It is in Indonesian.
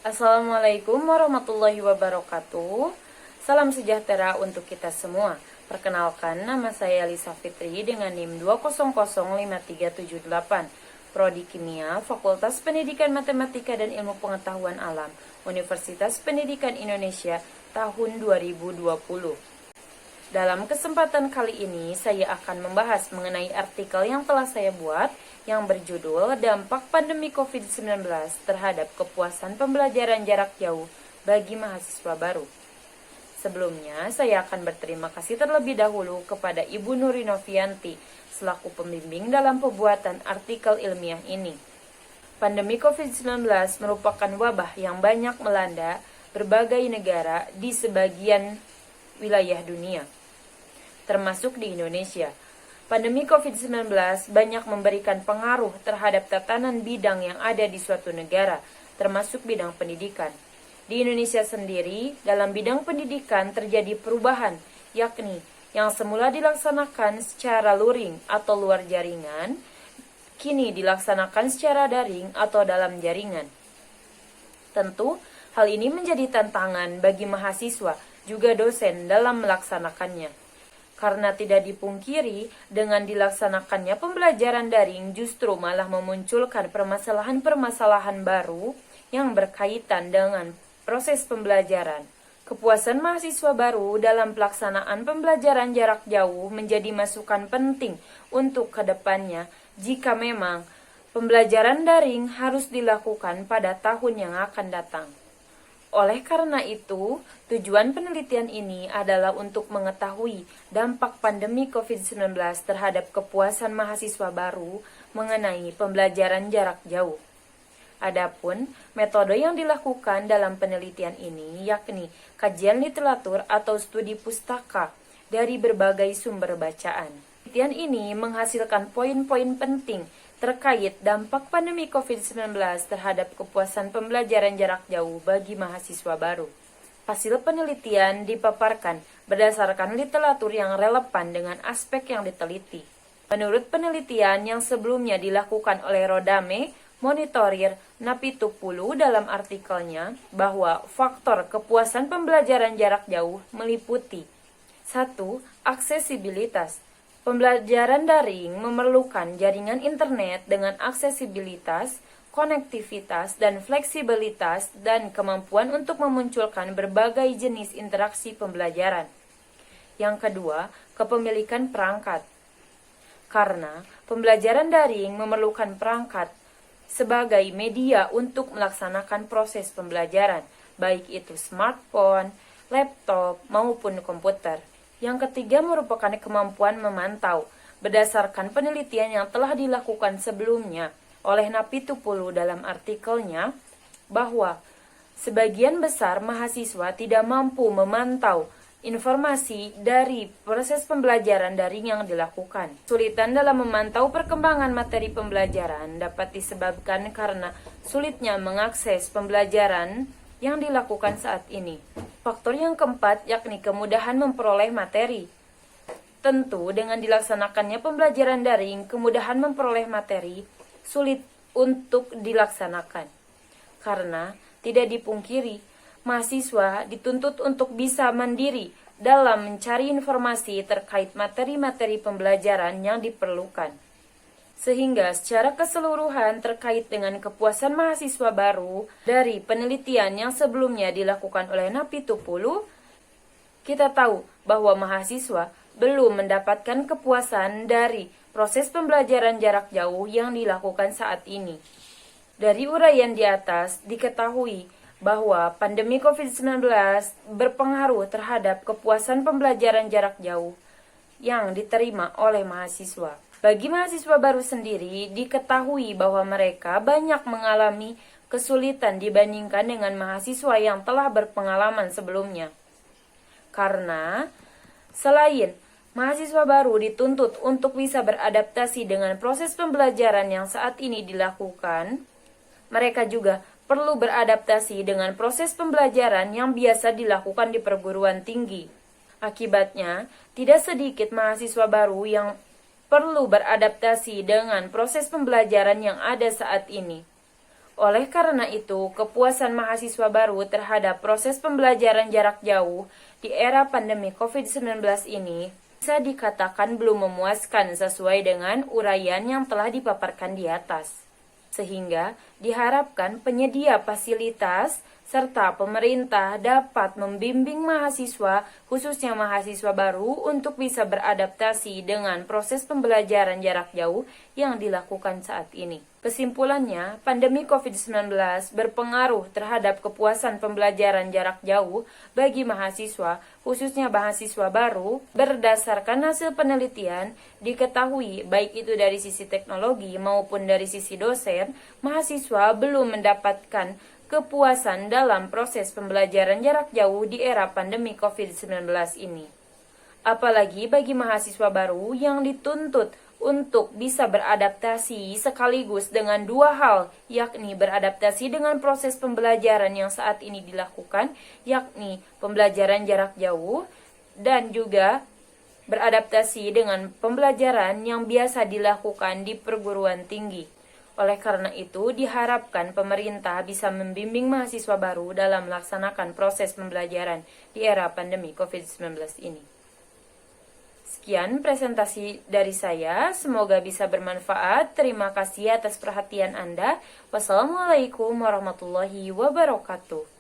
Assalamualaikum warahmatullahi wabarakatuh. Salam sejahtera untuk kita semua. Perkenalkan, nama saya Lisa Fitri dengan NIM 2005378, Prodi Kimia, Fakultas Pendidikan Matematika dan Ilmu Pengetahuan Alam, Universitas Pendidikan Indonesia, tahun 2020. Dalam kesempatan kali ini, saya akan membahas mengenai artikel yang telah saya buat yang berjudul Dampak Pandemi COVID-19 terhadap Kepuasan Pembelajaran Jarak Jauh bagi Mahasiswa Baru. Sebelumnya, saya akan berterima kasih terlebih dahulu kepada Ibu Nuri Novianti selaku pembimbing dalam pembuatan artikel ilmiah ini. Pandemi COVID-19 merupakan wabah yang banyak melanda berbagai negara di sebagian wilayah dunia, termasuk di Indonesia. Pandemi COVID-19 banyak memberikan pengaruh terhadap tatanan bidang yang ada di suatu negara, termasuk bidang pendidikan. Di Indonesia sendiri, dalam bidang pendidikan terjadi perubahan, yakni yang semula dilaksanakan secara luring atau luar jaringan, kini dilaksanakan secara daring atau dalam jaringan. Tentu, hal ini menjadi tantangan bagi mahasiswa, juga dosen dalam melaksanakannya. Karena tidak dipungkiri, dengan dilaksanakannya pembelajaran daring justru malah memunculkan permasalahan-permasalahan baru yang berkaitan dengan proses pembelajaran. Kepuasan mahasiswa baru dalam pelaksanaan pembelajaran jarak jauh menjadi masukan penting untuk kedepannya jika memang pembelajaran daring harus dilakukan pada tahun yang akan datang. Oleh karena itu, tujuan penelitian ini adalah untuk mengetahui dampak pandemi COVID-19 terhadap kepuasan mahasiswa baru mengenai pembelajaran jarak jauh. Adapun metode yang dilakukan dalam penelitian ini yakni kajian literatur atau studi pustaka dari berbagai sumber bacaan. Penelitian ini menghasilkan poin-poin penting terkait dampak pandemi COVID-19 terhadap kepuasan pembelajaran jarak jauh bagi mahasiswa baru. Hasil penelitian dipaparkan berdasarkan literatur yang relevan dengan aspek yang diteliti. Menurut penelitian yang sebelumnya dilakukan oleh Rodame, Monitorir, Napitupulu dalam artikelnya bahwa faktor kepuasan pembelajaran jarak jauh meliputi 1. Aksesibilitas. Pembelajaran daring memerlukan jaringan internet dengan aksesibilitas, konektivitas, dan fleksibilitas dan kemampuan untuk memunculkan berbagai jenis interaksi pembelajaran. Yang kedua, kepemilikan perangkat. Karena pembelajaran daring memerlukan perangkat sebagai media untuk melaksanakan proses pembelajaran, baik itu smartphone, laptop, maupun komputer. Yang ketiga merupakan kemampuan memantau, berdasarkan penelitian yang telah dilakukan sebelumnya oleh Napitupulu dalam artikelnya, bahwa sebagian besar mahasiswa tidak mampu memantau informasi dari proses pembelajaran daring yang dilakukan. Kesulitan dalam memantau perkembangan materi pembelajaran dapat disebabkan karena sulitnya mengakses pembelajaran yang dilakukan saat ini. Faktor yang keempat yakni kemudahan memperoleh materi. Tentu dengan dilaksanakannya pembelajaran daring, kemudahan memperoleh materi sulit untuk dilaksanakan. Karena tidak dipungkiri, mahasiswa dituntut untuk bisa mandiri dalam mencari informasi terkait materi-materi pembelajaran yang diperlukan. Sehingga secara keseluruhan terkait dengan kepuasan mahasiswa baru dari penelitian yang sebelumnya dilakukan oleh Napitupulu, kita tahu bahwa mahasiswa belum mendapatkan kepuasan dari proses pembelajaran jarak jauh yang dilakukan saat ini. Dari uraian di atas diketahui bahwa pandemi COVID-19 berpengaruh terhadap kepuasan pembelajaran jarak jauh yang diterima oleh mahasiswa. Bagi mahasiswa baru sendiri, diketahui bahwa mereka banyak mengalami kesulitan dibandingkan dengan mahasiswa yang telah berpengalaman sebelumnya. Karena selain mahasiswa baru dituntut untuk bisa beradaptasi dengan proses pembelajaran yang saat ini dilakukan, mereka juga perlu beradaptasi dengan proses pembelajaran yang biasa dilakukan di perguruan tinggi. Akibatnya, tidak sedikit mahasiswa baru yang perlu beradaptasi dengan proses pembelajaran yang ada saat ini. Oleh karena itu, kepuasan mahasiswa baru terhadap proses pembelajaran jarak jauh di era pandemi COVID-19 ini bisa dikatakan belum memuaskan sesuai dengan uraian yang telah dipaparkan di atas. Sehingga diharapkan penyedia fasilitas serta pemerintah dapat membimbing mahasiswa, khususnya mahasiswa baru, untuk bisa beradaptasi dengan proses pembelajaran jarak jauh yang dilakukan saat ini. Kesimpulannya, pandemi COVID-19 berpengaruh terhadap kepuasan pembelajaran jarak jauh bagi mahasiswa, khususnya mahasiswa baru. Berdasarkan hasil penelitian, diketahui baik itu dari sisi teknologi maupun dari sisi dosen, mahasiswa belum mendapatkan kepuasan dalam proses pembelajaran jarak jauh di era pandemi COVID-19 ini. Apalagi bagi mahasiswa baru yang dituntut untuk bisa beradaptasi sekaligus dengan dua hal, yakni beradaptasi dengan proses pembelajaran yang saat ini dilakukan, yakni pembelajaran jarak jauh, dan juga beradaptasi dengan pembelajaran yang biasa dilakukan di perguruan tinggi. Oleh karena itu, diharapkan pemerintah bisa membimbing mahasiswa baru dalam melaksanakan proses pembelajaran di era pandemi COVID-19 ini. Sekian presentasi dari saya, semoga bisa bermanfaat. Terima kasih atas perhatian Anda. Wassalamualaikum warahmatullahi wabarakatuh.